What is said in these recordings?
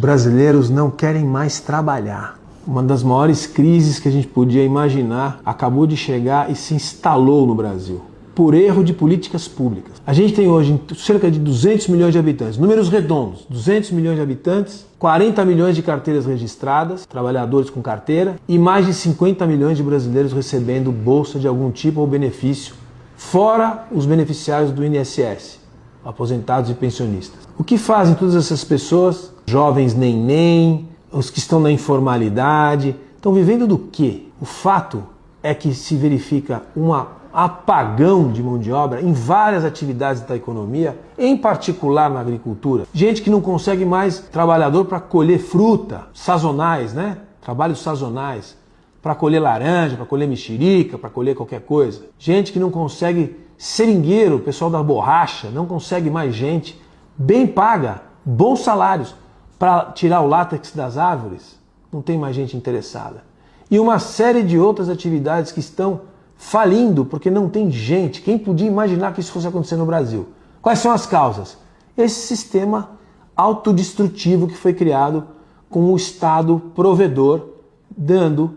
Brasileiros não querem mais trabalhar. Uma das maiores crises que a gente podia imaginar acabou de chegar e se instalou no Brasil, por erro de políticas públicas. A gente tem hoje cerca de 200 milhões de habitantes, números redondos, 200 milhões de habitantes, 40 milhões de carteiras registradas, trabalhadores com carteira, e mais de 50 milhões de brasileiros recebendo bolsa de algum tipo ou benefício, fora os beneficiários do INSS, aposentados e pensionistas. O que fazem todas essas pessoas? Jovens neném, os que estão na informalidade, estão vivendo do quê? O fato é que se verifica um apagão de mão de obra em várias atividades da economia, em particular na agricultura. Gente que não consegue mais trabalhador para colher fruta, sazonais, né? Trabalhos sazonais, para colher laranja, para colher mexerica, para colher qualquer coisa. Gente que não consegue seringueiro, o pessoal da borracha, não consegue mais gente bem paga, bons salários, para tirar o látex das árvores. Não tem mais gente interessada. E uma série de outras atividades que estão falindo porque não tem gente. Quem podia imaginar que isso fosse acontecer no Brasil? Quais são as causas? Esse sistema autodestrutivo que foi criado com o Estado provedor, dando,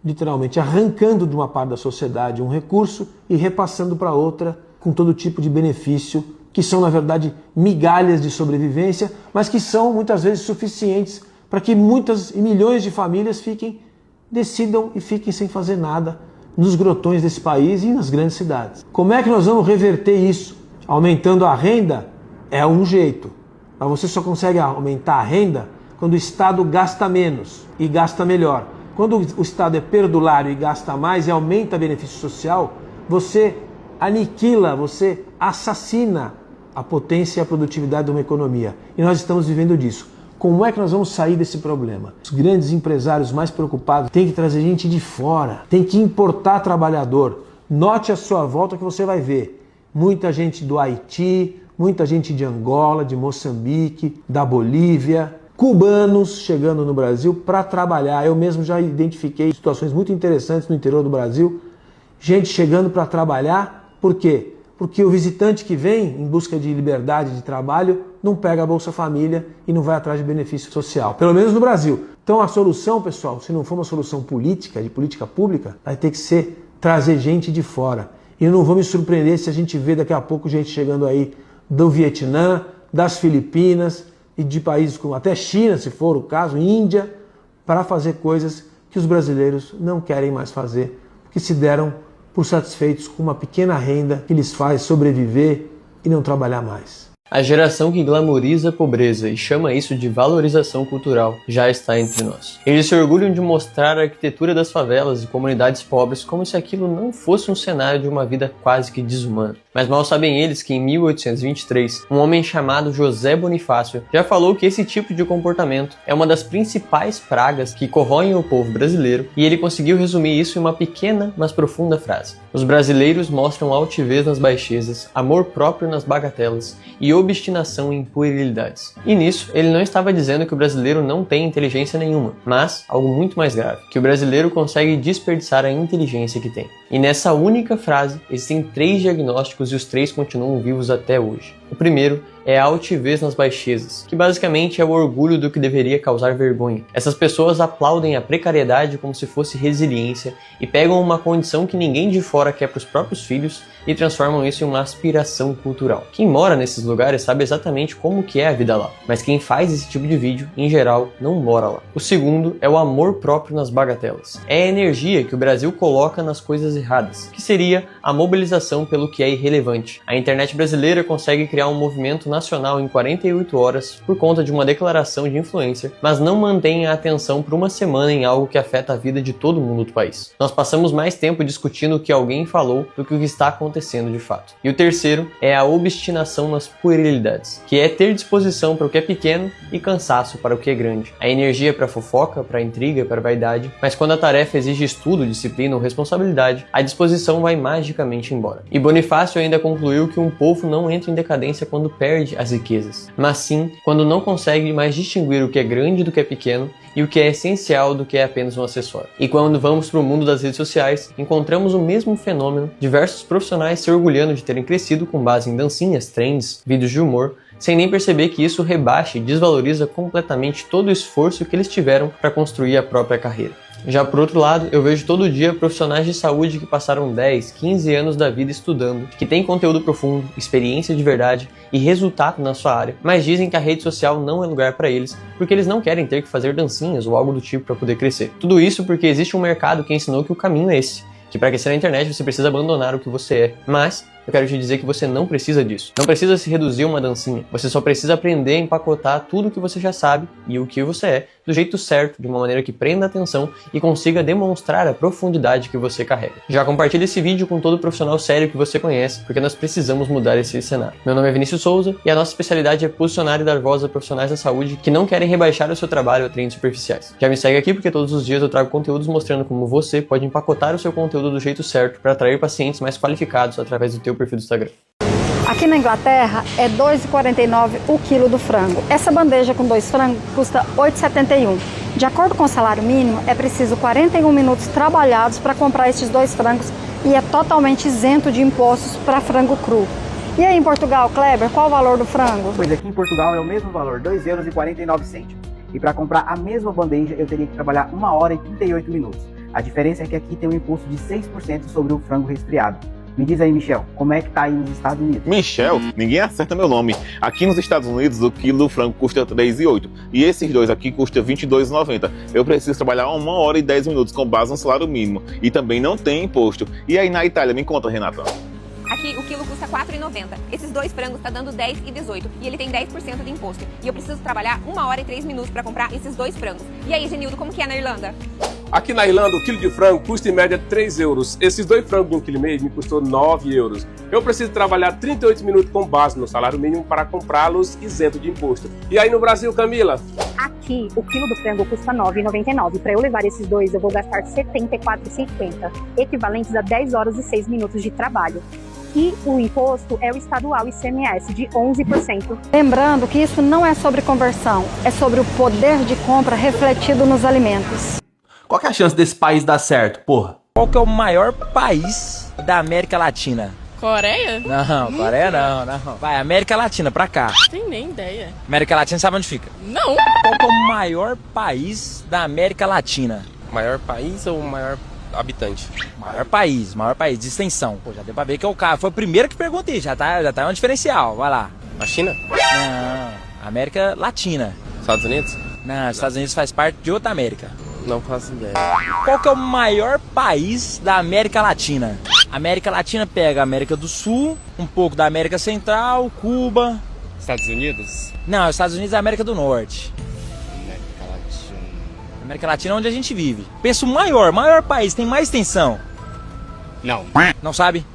literalmente, arrancando de uma parte da sociedade um recurso e repassando para outra com todo tipo de benefício, que são, na verdade, migalhas de sobrevivência, mas que são, muitas vezes, suficientes para que muitas e milhões de famílias decidam e fiquem sem fazer nada nos grotões desse país e nas grandes cidades. Como é que nós vamos reverter isso? Aumentando a renda é um jeito. Mas você só consegue aumentar a renda quando o Estado gasta menos e gasta melhor. Quando o Estado é perdulário e gasta mais e aumenta benefício social, você aniquila, você assassina a potência e a produtividade de uma economia. E nós estamos vivendo disso. Como é que nós vamos sair desse problema? Os grandes empresários mais preocupados têm que trazer gente de fora, tem que importar trabalhador. Note à sua volta que você vai ver muita gente do Haiti, muita gente de Angola, de Moçambique, da Bolívia, cubanos chegando no Brasil para trabalhar. Eu mesmo já identifiquei situações muito interessantes no interior do Brasil, gente chegando para trabalhar. Por quê? Porque o visitante que vem em busca de liberdade de trabalho não pega a Bolsa Família e não vai atrás de benefício social, pelo menos no Brasil. Então a solução, pessoal, se não for uma solução política, de política pública, vai ter que ser trazer gente de fora. E eu não vou me surpreender se a gente vê daqui a pouco gente chegando aí do Vietnã, das Filipinas e de países como até China, se for o caso, Índia, para fazer coisas que os brasileiros não querem mais fazer, porque se deram por satisfeitos com uma pequena renda que lhes faz sobreviver e não trabalhar mais. A geração que glamoriza a pobreza e chama isso de valorização cultural já está entre nós. Eles se orgulham de mostrar a arquitetura das favelas e comunidades pobres como se aquilo não fosse um cenário de uma vida quase que desumana. Mas mal sabem eles que em 1823, um homem chamado José Bonifácio já falou que esse tipo de comportamento é uma das principais pragas que corroem o povo brasileiro, e ele conseguiu resumir isso em uma pequena, mas profunda frase. Os brasileiros mostram altivez nas baixezas, amor próprio nas bagatelas e obstinação em puerilidades. E nisso, ele não estava dizendo que o brasileiro não tem inteligência nenhuma, mas algo muito mais grave, que o brasileiro consegue desperdiçar a inteligência que tem. E nessa única frase, existem 3 diagnósticos e os 3 continuam vivos até hoje. O primeiro é a altivez nas baixezas, que basicamente é o orgulho do que deveria causar vergonha. Essas pessoas aplaudem a precariedade como se fosse resiliência e pegam uma condição que ninguém de fora quer para os próprios filhos e transformam isso em uma aspiração cultural. Quem mora nesses lugares sabe exatamente como que é a vida lá, mas quem faz esse tipo de vídeo, em geral, não mora lá. O segundo é o amor próprio nas bagatelas. É a energia que o Brasil coloca nas coisas erradas, que seria a mobilização pelo que é irrelevante. A internet brasileira consegue criar um movimento nacional em 48 horas por conta de uma declaração de influencer, mas não mantém a atenção por uma semana em algo que afeta a vida de todo mundo do país. Nós passamos mais tempo discutindo o que alguém falou do que o que está acontecendo de fato. E o terceiro é a obstinação nas puerilidades, que é ter disposição para o que é pequeno e cansaço para o que é grande. A energia para fofoca, para intriga, para vaidade, mas quando a tarefa exige estudo, disciplina ou responsabilidade, a disposição vai magicamente embora. E Bonifácio ainda concluiu que um povo não entra em decadência quando perde as riquezas, mas sim quando não consegue mais distinguir o que é grande do que é pequeno e o que é essencial do que é apenas um acessório. E quando vamos para o mundo das redes sociais, encontramos o mesmo fenômeno, diversos profissionais se orgulhando de terem crescido com base em dancinhas, trends, vídeos de humor, sem nem perceber que isso rebaixa e desvaloriza completamente todo o esforço que eles tiveram para construir a própria carreira. Já por outro lado, eu vejo todo dia profissionais de saúde que passaram 10, 15 anos da vida estudando, que têm conteúdo profundo, experiência de verdade e resultado na sua área, mas dizem que a rede social não é lugar para eles, porque eles não querem ter que fazer dancinhas ou algo do tipo para poder crescer. Tudo isso porque existe um mercado que ensinou que o caminho é esse, que para crescer na internet você precisa abandonar o que você é, mas eu quero te dizer que você não precisa disso. Não precisa se reduzir a uma dancinha. Você só precisa aprender a empacotar tudo o que você já sabe e o que você é, do jeito certo, de uma maneira que prenda a atenção e consiga demonstrar a profundidade que você carrega. Já compartilhe esse vídeo com todo profissional sério que você conhece, porque nós precisamos mudar esse cenário. Meu nome é Vinícius Souza e a nossa especialidade é posicionar e dar voz a profissionais da saúde que não querem rebaixar o seu trabalho a treinos superficiais. Já me segue aqui porque todos os dias eu trago conteúdos mostrando como você pode empacotar o seu conteúdo do jeito certo para atrair pacientes mais qualificados através do teu perfil do Instagram. Aqui na Inglaterra é R$ 2,49 o quilo do frango. Essa bandeja com 2 frangos custa R$ 8,71. De acordo com o salário mínimo, é preciso 41 minutos trabalhados para comprar esses 2 frangos e é totalmente isento de impostos para frango cru. E aí em Portugal, Kleber, qual o valor do frango? Pois aqui em Portugal é o mesmo valor, R$ 2,49. E para comprar a mesma bandeja eu teria que trabalhar 1 hora e 38 minutos. A diferença é que aqui tem um imposto de 6% sobre o frango resfriado. Me diz aí, Michel, como é que tá aí nos Estados Unidos? Michel? Ninguém acerta meu nome. Aqui nos Estados Unidos, o quilo do frango custa R$ 3,08. E esses dois aqui custam R$ 22,90. Eu preciso trabalhar 1 hora e 10 minutos com base no salário mínimo. E também não tem imposto. E aí na Itália, me conta, Renata. Aqui o quilo custa R$ 4,90. Esses 2 frangos tá dando R$ 10,18 e ele tem 10% de imposto. E eu preciso trabalhar 1 hora e 3 minutos para comprar esses 2 frangos. E aí, Genildo, como que é na Irlanda? Aqui na Irlanda, o quilo de frango custa em média 3 euros. Esses 2 frangos de 1,5 kg me custou 9 euros. Eu preciso trabalhar 38 minutos com base no salário mínimo para comprá-los isento de imposto. E aí no Brasil, Camila? Aqui, o quilo do frango custa R$ 9,99. Para eu levar esses 2, eu vou gastar R$ 74,50, equivalentes a 10 horas e 6 minutos de trabalho. E o imposto é o estadual ICMS de 11%. Lembrando que isso não é sobre conversão, é sobre o poder de compra refletido nos alimentos. Qual que é a chance desse país dar certo, porra? Qual que é o maior país da América Latina? Coreia? Não, Coreia não. Vai, América Latina, pra cá. Não tem nem ideia. América Latina, sabe onde fica? Não. Qual que é o maior país da América Latina? Maior país ou maior habitante? Maior país, de extensão. Pô, já deu pra ver que é o cara. Foi o primeiro que perguntei, já tá um diferencial, vai lá. A China? Não, América Latina. Estados Unidos? Não, Estados Unidos faz parte de outra América. Não faço ideia. Qual que é o maior país da América Latina? A América Latina pega a América do Sul, um pouco da América Central, Cuba. Estados Unidos? Não, os Estados Unidos é a América do Norte. América Latina. América Latina é onde a gente vive. Pensa o maior país, tem mais extensão. Não. Não sabe?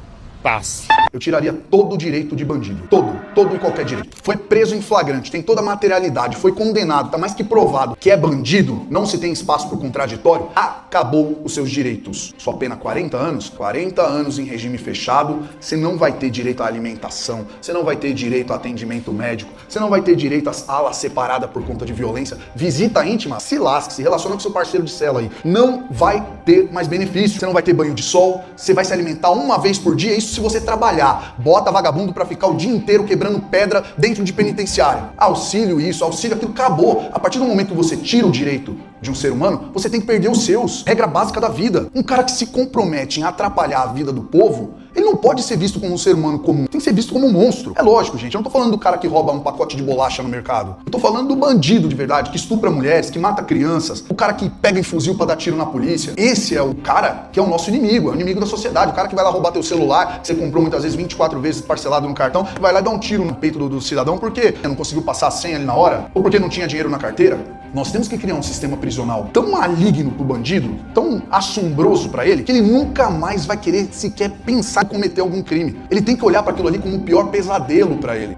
Passo. Eu tiraria todo o direito de bandido. Todo e qualquer direito. Foi preso em flagrante, tem toda a materialidade, foi condenado, tá mais que provado que é bandido, não se tem espaço pro contraditório, acabou os seus direitos. Sua pena 40 anos? 40 anos em regime fechado, você não vai ter direito à alimentação, você não vai ter direito a atendimento médico, você não vai ter direito às alas separadas por conta de violência, visita íntima, se lasque, se relaciona com seu parceiro de cela aí. Não vai ter mais benefício, você não vai ter banho de sol, você vai se alimentar uma vez por dia, isso se você trabalhar. Bota vagabundo pra ficar o dia inteiro quebrando pedra dentro de penitenciária. Auxílio isso, auxílio aquilo, acabou. A partir do momento que você tira o direito de um ser humano, você tem que perder os seus. Regra básica da vida. Um cara que se compromete em atrapalhar a vida do povo, ele não pode ser visto como um ser humano comum, tem que ser visto como um monstro. É lógico, gente, eu não tô falando do cara que rouba um pacote de bolacha no mercado. Eu tô falando do bandido de verdade, que estupra mulheres, que mata crianças, o cara que pega em fuzil pra dar tiro na polícia. Esse é o cara que é o nosso inimigo, é o inimigo da sociedade. O cara que vai lá roubar teu celular, que você comprou muitas vezes 24 vezes parcelado no cartão, vai lá e dá um tiro no peito do cidadão porque não conseguiu passar a senha ali na hora, ou porque não tinha dinheiro na carteira. Nós temos que criar um sistema prisional tão maligno pro bandido, tão assombroso pra ele, que ele nunca mais vai querer sequer pensar em cometer algum crime. Ele tem que olhar para aquilo ali como o pior pesadelo pra ele.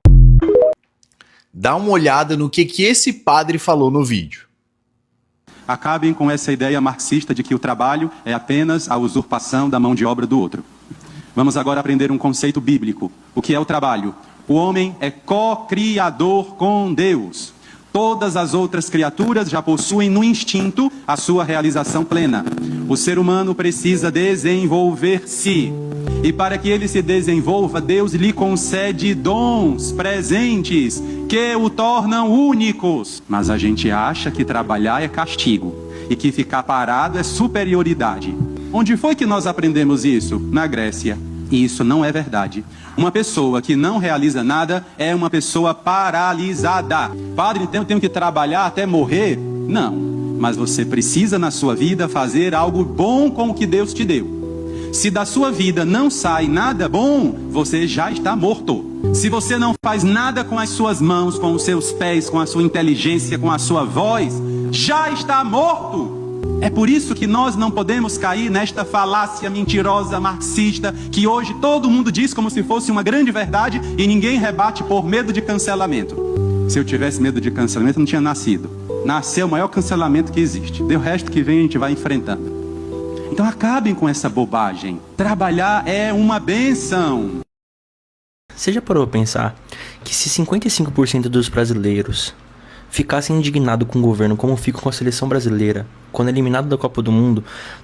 Dá uma olhada no que esse padre falou no vídeo. Acabem com essa ideia marxista de que o trabalho é apenas a usurpação da mão de obra do outro. Vamos agora aprender um conceito bíblico. O que é o trabalho? O homem é co-criador com Deus. Todas as outras criaturas já possuem no instinto a sua realização plena. O ser humano precisa desenvolver-se. E para que ele se desenvolva, Deus lhe concede dons, presentes, que o tornam únicos. Mas a gente acha que trabalhar é castigo e que ficar parado é superioridade. Onde foi que nós aprendemos isso? Na Grécia. E isso não é verdade. Uma pessoa que não realiza nada é uma pessoa paralisada. Padre, então eu tenho que trabalhar até morrer? Não. Mas você precisa na sua vida fazer algo bom com o que Deus te deu. Se da sua vida não sai nada bom, você já está morto. Se você não faz nada com as suas mãos, com os seus pés, com a sua inteligência, com a sua voz, já está morto. É por isso que nós não podemos cair nesta falácia mentirosa marxista que hoje todo mundo diz como se fosse uma grande verdade e ninguém rebate por medo de cancelamento. Se eu tivesse medo de cancelamento, eu não tinha nascido. Nasceu o maior cancelamento que existe. O resto que vem a gente vai enfrentando. Então acabem com essa bobagem. Trabalhar é uma bênção. Você já parou a pensar que se 55% dos brasileiros ficassem indignados com o governo como ficam com a seleção brasileira quando eliminado da Copa do Mundo,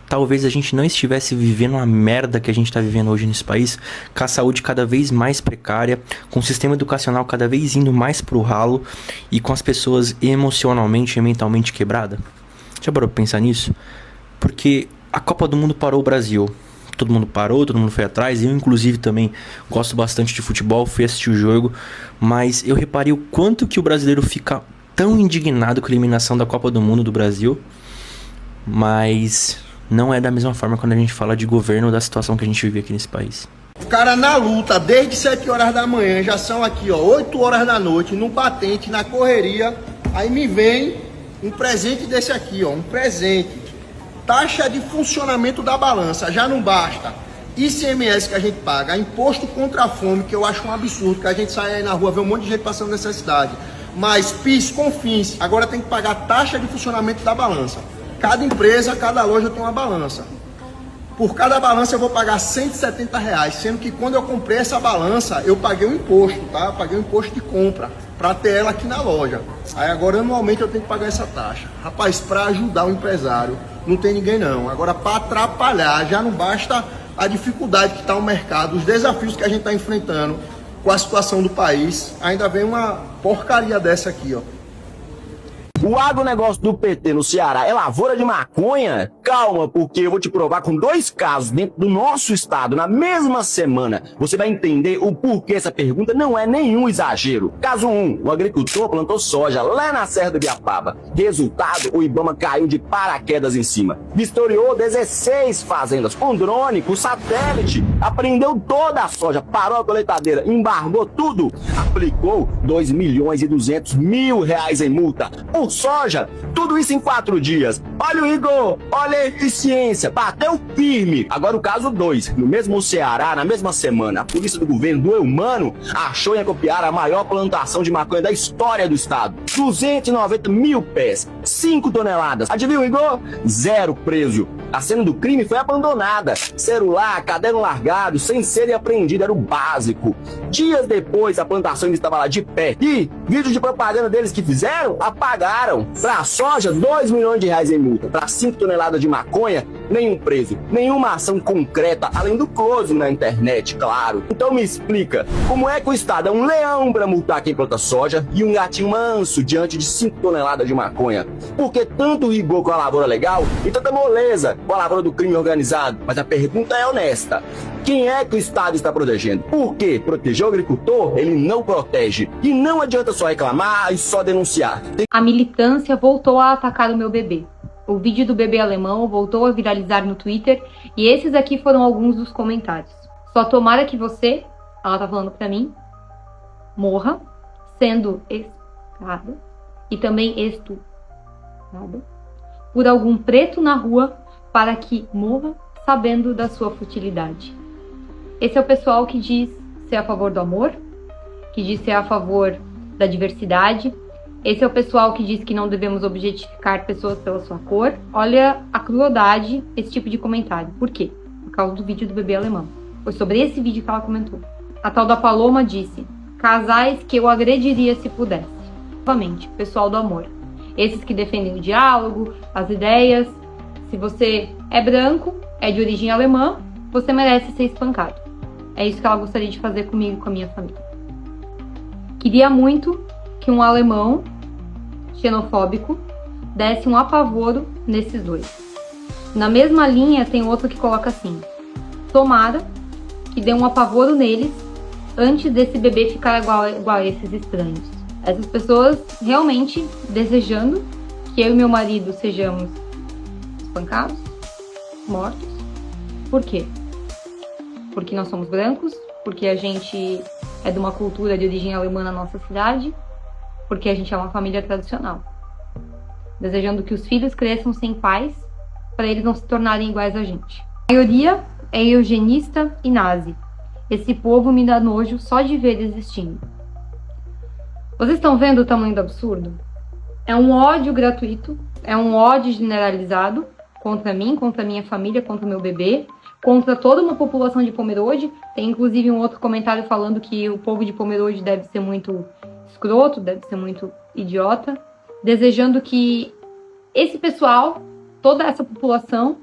talvez a gente não estivesse vivendo a merda que a gente está vivendo hoje nesse país, com a saúde cada vez mais precária, com o sistema educacional cada vez indo mais pro ralo e com as pessoas emocionalmente e mentalmente quebradas? Já parou pra pensar nisso? Porque a Copa do Mundo parou o Brasil. Todo mundo parou, todo mundo foi atrás. Eu, inclusive, também gosto bastante de futebol, fui assistir o jogo. Mas eu reparei o quanto que o brasileiro fica tão indignado com a eliminação da Copa do Mundo do Brasil. Mas não é da mesma forma quando a gente fala de governo, da situação que a gente vive aqui nesse país. O cara na luta, desde 7 horas da manhã, já são aqui, ó, 8 horas da noite, no batente, na correria. Aí me vem um presente desse aqui, ó, um presente. Taxa de funcionamento da balança, já não basta. ICMS que a gente paga, imposto contra a fome, que eu acho um absurdo, que a gente sai aí na rua, vê um monte de gente passando necessidade. Mas PIS, CONFINS, agora tem que pagar taxa de funcionamento da balança. Cada empresa, cada loja tem uma balança. Por cada balança eu vou pagar R$170, sendo que quando eu comprei essa balança, eu paguei um imposto, tá? Eu paguei um imposto de compra, para ter ela aqui na loja. Aí agora anualmente eu tenho que pagar essa taxa. Rapaz, para ajudar o empresário, não tem ninguém não. Agora para atrapalhar, já não basta a dificuldade que está o mercado, os desafios que a gente está enfrentando com a situação do país, ainda vem uma porcaria dessa aqui, ó. O agronegócio do PT no Ceará é lavoura de maconha? Calma, porque eu vou te provar com 2 casos dentro do nosso estado, na mesma semana. Você vai entender o porquê essa pergunta não é nenhum exagero. Caso 1, o agricultor plantou soja lá na Serra do Ibiapaba. Resultado, o Ibama caiu de paraquedas em cima. Vistoriou 16 fazendas com drone, com satélite. Apreendeu toda a soja, parou a colheitadeira, embargou tudo. Aplicou R$2.200.000 em multa por soja, tudo isso em 4 dias. Olha o Igor, olha a eficiência, bateu firme. Agora o caso 2, no mesmo Ceará, na mesma semana, a polícia do governo do Eumano achou em Acopiara a maior plantação de maconha da história do estado. 290.000 pés, 5 toneladas. Adivinha, Igor? 0 preso. A cena do crime foi abandonada. Celular, caderno largado, sem serem apreendido, era o básico. Dias depois, a plantação ainda estava lá de pé. E vídeos de propaganda deles que fizeram, apagaram. Para soja, R$2 milhões em multa. Para 5 toneladas de maconha, nenhum preso. Nenhuma ação concreta, além do close na internet, claro. Então me explica, como é que o Estado é um leão para multar quem planta soja e um gatinho manso diante de 5 toneladas de maconha? Por que tanto rigor com a lavoura legal e tanta moleza com a lavoura do crime organizado? Mas a pergunta é honesta. Quem é que o Estado está protegendo? Porque proteger o agricultor, ele não protege. E não adianta só reclamar e só denunciar. A militância voltou a atacar o meu bebê. O vídeo do bebê alemão voltou a viralizar no Twitter e esses aqui foram alguns dos comentários. Só tomara que você, ela tá falando pra mim, morra sendo estuprada e também estuprada por algum preto na rua para que morra sabendo da sua futilidade. Esse é o pessoal que diz ser a favor do amor, que diz ser a favor da diversidade. Esse é o pessoal que diz que não devemos objetificar pessoas pela sua cor. Olha a crueldade desse tipo de comentário. Por quê? Por causa do vídeo do bebê alemão. Foi sobre esse vídeo que ela comentou. A tal da Paloma disse: casais que eu agrediria se pudesse. Novamente, pessoal do amor. Esses que defendem o diálogo, as ideias. Se você é branco, é de origem alemã, você merece ser espancado. É isso que ela gostaria de fazer comigo e com a minha família. Queria muito que um alemão xenofóbico desse um apavoro nesses dois. Na mesma linha, tem outro que coloca assim: tomara que dê um apavoro neles antes desse bebê ficar igual a esses estranhos. Essas pessoas realmente desejando que eu e meu marido sejamos espancados, mortos. Por quê? Porque nós somos brancos, porque a gente é de uma cultura de origem alemã na nossa cidade, porque a gente é uma família tradicional. Desejando que os filhos cresçam sem pais, para eles não se tornarem iguais a gente. A maioria é eugenista e nazi. Esse povo me dá nojo só de ver existindo. Vocês estão vendo o tamanho do absurdo? É um ódio gratuito, é um ódio generalizado contra mim, contra a minha família, contra o meu bebê, contra toda uma população de Pomerode. Tem inclusive um outro comentário falando que o povo de Pomerode deve ser muito escroto, deve ser muito idiota, desejando que esse pessoal, toda essa população,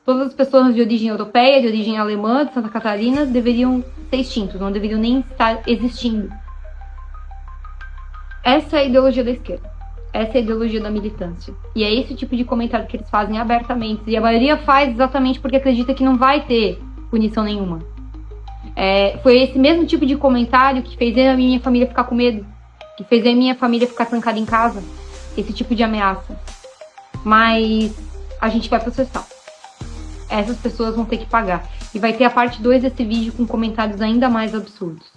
todas as pessoas de origem europeia, de origem alemã, de Santa Catarina, deveriam ser extintos, não deveriam nem estar existindo. Essa é a ideologia da esquerda. Essa é a ideologia da militância. E é esse tipo de comentário que eles fazem abertamente. E a maioria faz exatamente porque acredita que não vai ter punição nenhuma. Foi esse mesmo tipo de comentário que fez a minha família ficar com medo, que fez a minha família ficar trancada em casa. Esse tipo de ameaça. Mas a gente vai processar. Essas pessoas vão ter que pagar. E vai ter a parte 2 desse vídeo com comentários ainda mais absurdos.